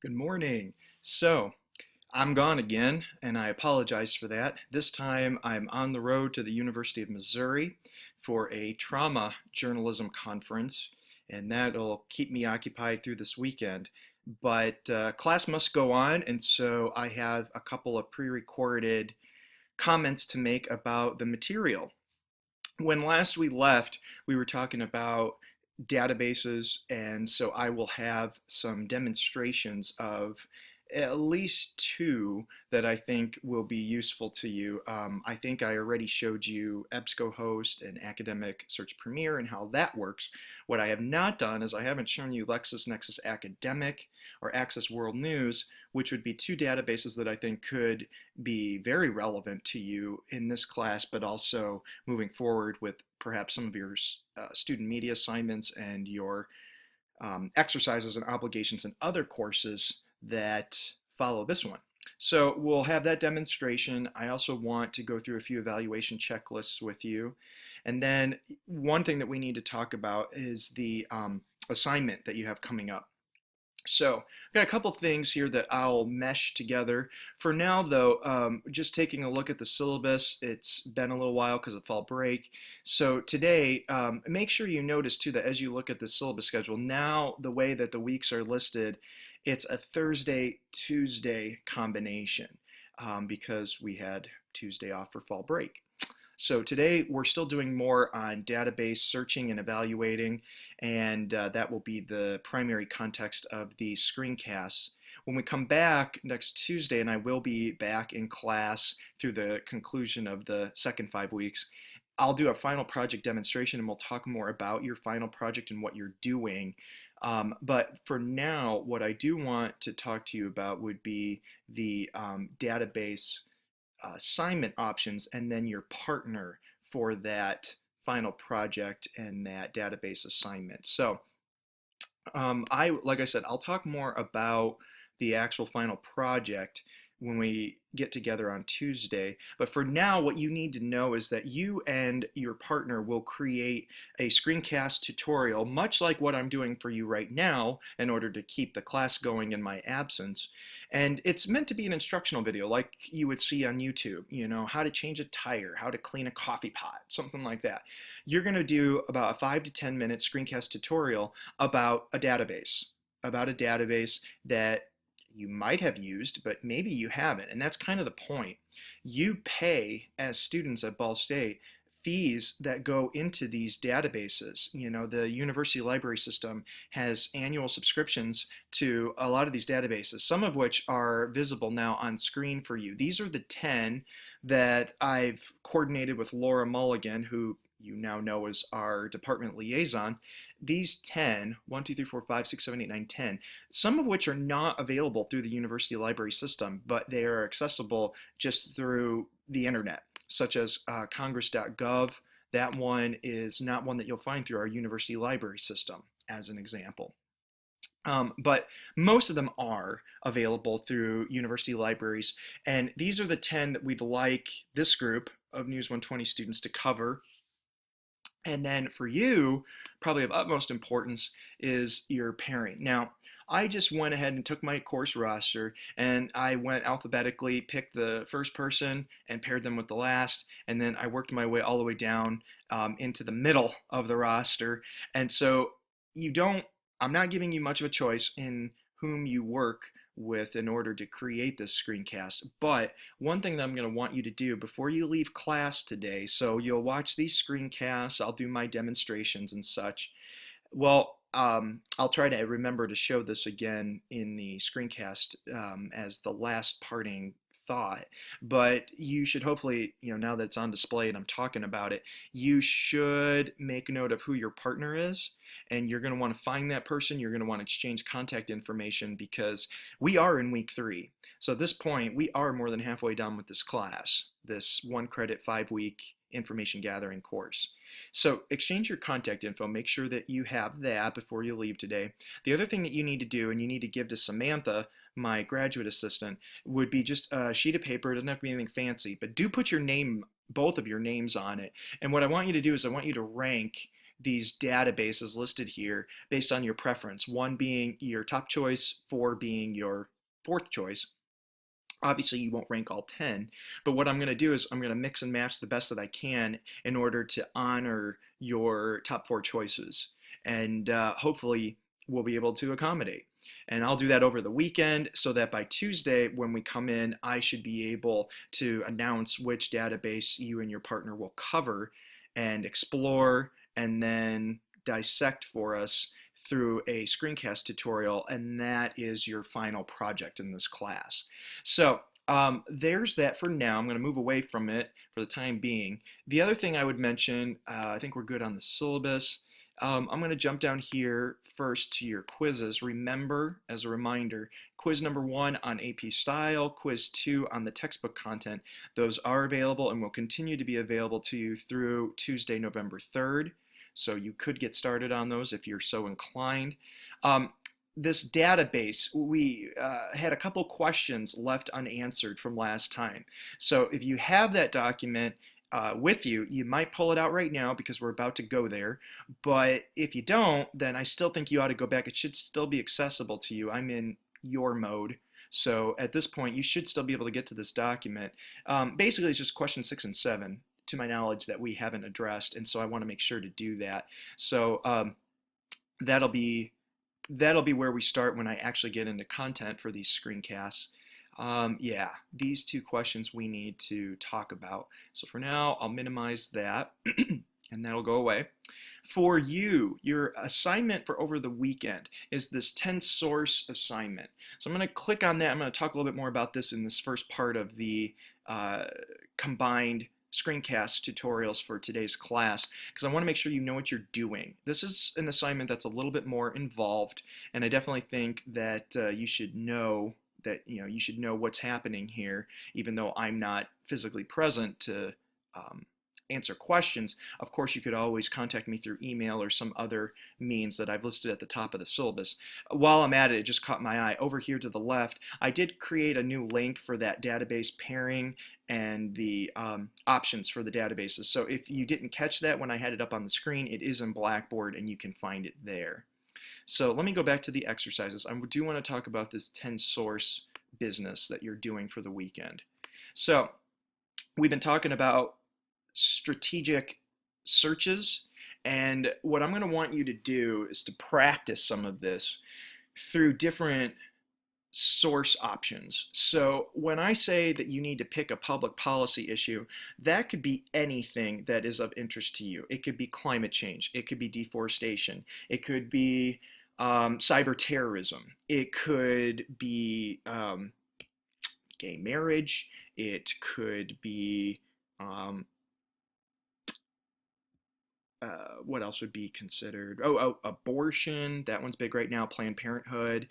Good morning. So, I'm gone again, and I apologize for that. This time I'm on the road to the University of Missouri for a trauma journalism conference, and that'll keep me occupied through this weekend. But class must go on, and so I have a couple of pre recorded comments to make about the material. When last we left, we were talking about databases, and so I will have some demonstrations of at least two that I think will be useful to you. I think I already showed you EBSCOhost and Academic Search Premier and how that works. What I have not done is I haven't shown you LexisNexis Academic or Access World News, which would be two databases that I think could be very relevant to you in this class, but also moving forward with perhaps some of your student media assignments and your exercises and obligations and other courses that follow this one. So we'll have that demonstration. I also want to go through a few evaluation checklists with you. And then one thing that we need to talk about is the assignment that you have coming up. So I've got a couple things here that I'll mesh together. For now, though, just taking a look at the syllabus, it's been a little while because of fall break. So today, make sure you notice too that as you look at the syllabus schedule, now the way that the weeks are listed, it's a Thursday-Tuesday combination because we had Tuesday off for fall break. So today we're still doing more on database searching and evaluating, and that will be the primary context of the screencasts. When we come back next Tuesday, and I will be back in class through the conclusion of the second 5 weeks, I'll do a final project demonstration and we'll talk more about your final project and what you're doing. But for now, what I do want to talk to you about would be the database assignment options and then your partner for that final project and that database assignment. So like I said, I'll talk more about the actual final project when we get together on Tuesday. But for now, what you need to know is that you and your partner will create a screencast tutorial, much like what I'm doing for you right now, in order to keep the class going in my absence. And it's meant to be an instructional video, like you would see on YouTube, how to change a tire, how to clean a coffee pot, something like that. You're going to do about a 5 to 10 minute screencast tutorial about a database that you might have used, but maybe you haven't. And that's kind of the point. You pay, as students at Ball State, fees that go into these databases. The university library system has annual subscriptions to a lot of these databases, some of which are visible now on screen for you. These are the 10 that I've coordinated with Laura Mulligan, who you now know as our department liaison. These 10, 1, 2, 3, 4, 5, 6, 7, 8, 9, 10, some of which are not available through the university library system, but they are accessible just through the internet, such as congress.gov. That one is not one that you'll find through our university library system, as an example. But most of them are available through university libraries, and these are the 10 that we'd like this group of News 120 students to cover. And then for you, probably of utmost importance, is your pairing. Now, I just went ahead and took my course roster and I went alphabetically, picked the first person and paired them with the last, and then I worked my way all the way down into the middle of the roster. And so I'm not giving you much of a choice in whom you work with in order to create this screencast. But one thing that I'm going to want you to do before you leave class today, so you'll watch these screencasts, I'll do my demonstrations and such. Well, I'll try to remember to show this again in the screencast as the last parting thought, but you should hopefully, now that it's on display and I'm talking about it, you should make note of who your partner is, and you're going to want to find that person. You're going to want to exchange contact information because we are in week 3. So at this point, we are more than halfway done with this class, this 1 credit 5 week information gathering course. So exchange your contact info. Make sure that you have that before you leave today. The other thing that you need to do, and you need to give to Samantha, my graduate assistant, would be just a sheet of paper. It doesn't have to be anything fancy, but do put your name, both of your names on it. And what I want you to do is I want you to rank these databases listed here based on your preference, 1 being your top choice, 4 being your fourth choice. Obviously, you won't rank all 10, but what I'm going to do is I'm going to mix and match the best that I can in order to honor your top 4 choices. And hopefully, we'll be able to accommodate. And I'll do that over the weekend so that by Tuesday, when we come in, I should be able to announce which database you and your partner will cover and explore and then dissect for us through a screencast tutorial, and that is your final project in this class. So there's that for now. I'm going to move away from it for the time being. The other thing I would mention, I think we're good on the syllabus. I'm going to jump down here first to your quizzes. Remember, as a reminder, quiz number 1 on AP Style, quiz 2 on the textbook content. Those are available and will continue to be available to you through Tuesday, November 3rd. So you could get started on those if you're so inclined. This database, we had a couple questions left unanswered from last time. So if you have that document with you, you might pull it out right now because we're about to go there. But if you don't, then I still think you ought to go back. It should still be accessible to you. I'm in your mode. So at this point, you should still be able to get to this document. Basically, it's just question 6 and 7, to my knowledge, that we haven't addressed, and so I want to make sure to do that. So that'll be where we start when I actually get into content for these screencasts. Yeah, these 2 questions we need to talk about. So for now, I'll minimize that, and that'll go away. For you, your assignment for over the weekend is this 10 source assignment. So I'm going to click on that. I'm going to talk a little bit more about this in this first part of the combined screencast tutorials for today's class, because I want to make sure you know what you're doing. This is an assignment that's a little bit more involved, and I definitely think that you should know what's happening here, even though I'm not physically present to answer questions. Of course, you could always contact me through email or some other means that I've listed at the top of the syllabus. While I'm at it, it just caught my eye. Over here to the left, I did create a new link for that database pairing and the options for the databases. So if you didn't catch that when I had it up on the screen, it is in Blackboard and you can find it there. So let me go back to the exercises. I do want to talk about this 10 source business that you're doing for the weekend. So we've been talking about strategic searches, and what I'm going to want you to do is to practice some of this through different source options. So when I say that you need to pick a public policy issue, that could be anything that is of interest to you. It could be climate change, it could be deforestation, it could be cyber terrorism, it could be gay marriage, it could be what else would be considered? Abortion. That one's big right now. Planned Parenthood.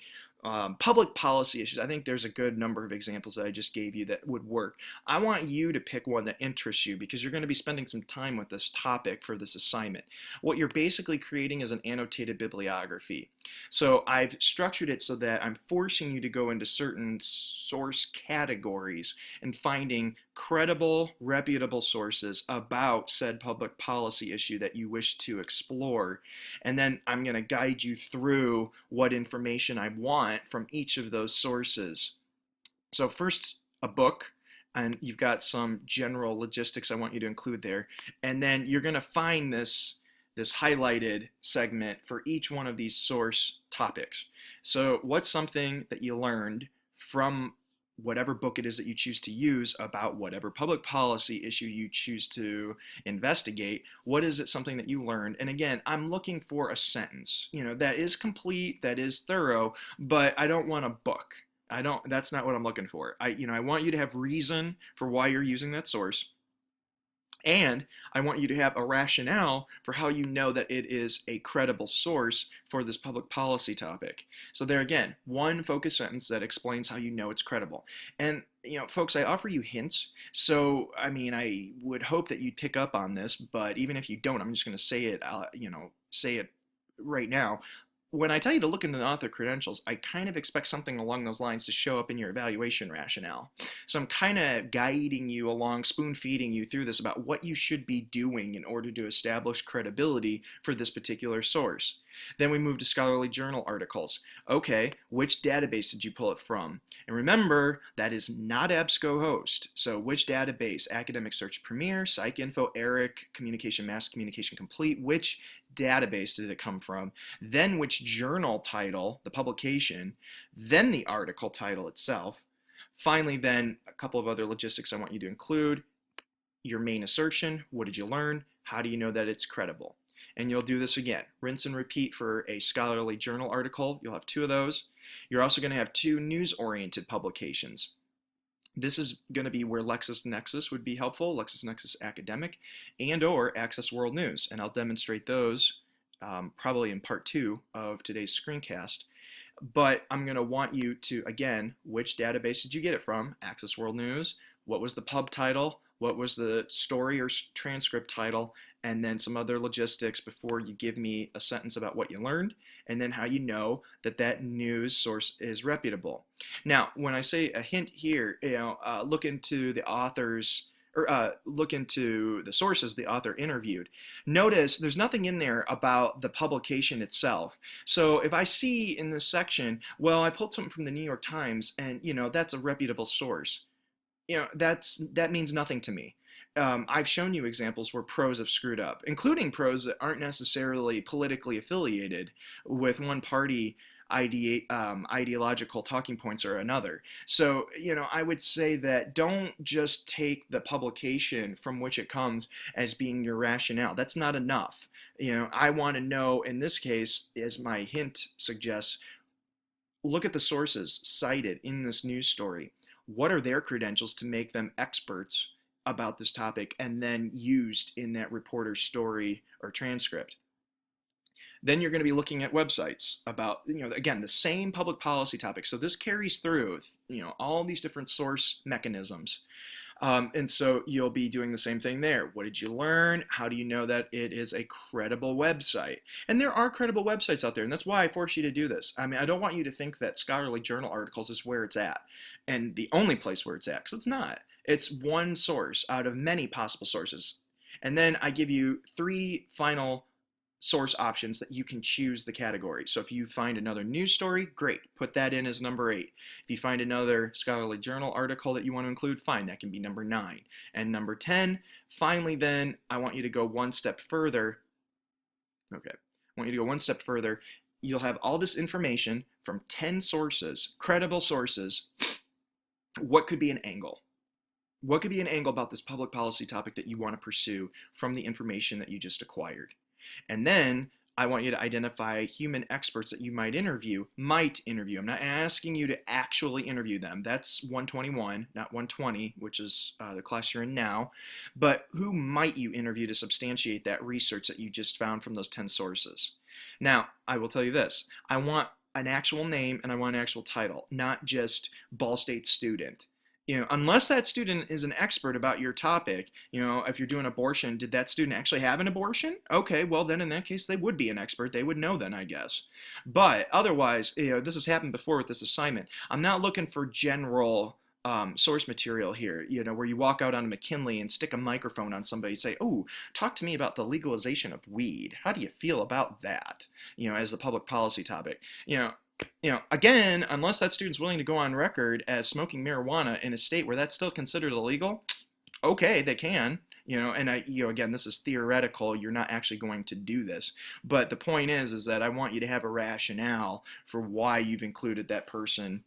Public policy issues. I think there's a good number of examples that I just gave you that would work. I want you to pick one that interests you because you're going to be spending some time with this topic for this assignment. What you're basically creating is an annotated bibliography. So I've structured it so that I'm forcing you to go into certain source categories and finding credible, reputable sources about said public policy issue that you wish to explore. And then I'm going to guide you through what information I want from each of those sources. So first, a book, and you've got some general logistics I want you to include there. And then you're going to find this highlighted segment for each one of these source topics. So what's something that you learned from whatever book it is that you choose to use about whatever public policy issue you choose to investigate? What is it, something that you learned? And again, I'm looking for a sentence, that is complete, that is thorough, but I don't want a book. That's not what I'm looking for. I want you to have reason for why you're using that source. And I want you to have a rationale for how you know that it is a credible source for this public policy topic. So there again, one focus sentence that explains how you know it's credible. And folks, I offer you hints. So I would hope that you'd pick up on this, but even if you don't, I'm just going to say it. Say it right now. when I tell you to look into the author credentials, I kind of expect something along those lines to show up in your evaluation rationale. So I'm kind of guiding you along, spoon feeding you through this about what you should be doing in order to establish credibility for this particular source. Then we move to scholarly journal articles. Okay, which database did you pull it from? And remember, that is not EBSCOhost. So which database? Academic Search Premier, PsycInfo, ERIC, Communication Mass Communication Complete. Which database did it come from? Then which journal title, the publication, then the article title itself. Finally, then a couple of other logistics I want you to include. Your main assertion, what did you learn? How do you know that it's credible? And you'll do this again. Rinse and repeat for a scholarly journal article. You'll have 2 of those. You're also going to have 2 news-oriented publications. This is going to be where LexisNexis would be helpful, LexisNexis Academic, and or Access World News. And I'll demonstrate those probably in part 2 of today's screencast. But I'm going to want you to, again, which database did you get it from? Access World News. What was the pub title? What was the story or transcript title? And then some other logistics before you give me a sentence about what you learned, and then how you know that that news source is reputable. Now, when I say a hint here, look into the authors, or look into the sources the author interviewed. Notice there's nothing in there about the publication itself. So if I see in this section, well, I pulled something from the New York Times, and that's a reputable source. That means nothing to me. I've shown you examples where pros have screwed up, including pros that aren't necessarily politically affiliated with one party ideological talking points or another. So, I would say that don't just take the publication from which it comes as being your rationale. That's not enough. I want to know, in this case, as my hint suggests, look at the sources cited in this news story. What are their credentials to make them experts about this topic and then used in that reporter's story or transcript? Then you're going to be looking at websites about, again, the same public policy topic. So this carries through, all these different source mechanisms. And so you'll be doing the same thing there. What did you learn? How do you know that it is a credible website? And there are credible websites out there, and that's why I force you to do this. I don't want you to think that scholarly journal articles is where it's at, and the only place where it's at, because it's not. It's one source out of many possible sources. And then I give you 3 final source options that you can choose the category. So if you find another news story, great, put that in as number 8. If you find another scholarly journal article that you want to include, fine, that can be number 9. And number 10, finally then, I want you to go one step further. Okay, I want you to go one step further. You'll have all this information from 10 sources, credible sources. What could be an angle? What could be an angle about this public policy topic that you want to pursue from the information that you just acquired? And then I want you to identify human experts that you might interview. I'm not asking you to actually interview them. That's 121, not 120, which is the class you're in now. But who might you interview to substantiate that research that you just found from those 10 sources? Now, I will tell you this. I want an actual name and I want an actual title, not just Ball State student. Unless that student is an expert about your topic, if you're doing abortion, did that student actually have an abortion? Okay, well then in that case they would be an expert. They would know then, I guess. But otherwise, this has happened before with this assignment. I'm not looking for general source material here, where you walk out on McKinley and stick a microphone on somebody and say, oh, talk to me about the legalization of weed. How do you feel about that? As the public policy topic. Again, unless that student's willing to go on record as smoking marijuana in a state where that's still considered illegal, okay, they can. And again, this is theoretical. You're not actually going to do this. But the point is that I want you to have a rationale for why you've included that person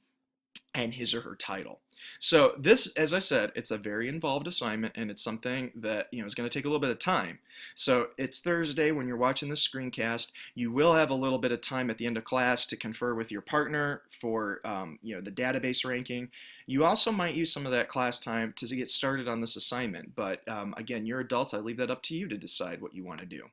and his or her title. So this, as I said, it's a very involved assignment, and it's something that is going to take a little bit of time. So it's Thursday when you're watching this screencast. You will have a little bit of time at the end of class to confer with your partner for the database ranking. You also might use some of that class time to get started on this assignment. But again, you're adults. I leave that up to you to decide what you want to do.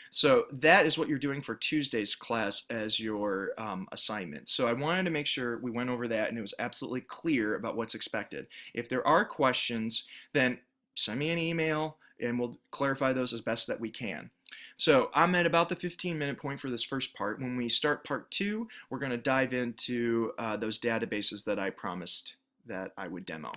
So that is what you're doing for Tuesday's class as your assignment. So I wanted to make sure we went over that and it was absolutely clear about what's expected. If there are questions, then send me an email and we'll clarify those as best that we can. So I'm at about the 15-minute point for this first part. When we start part two, we're going to dive into those databases that I promised that I would demo.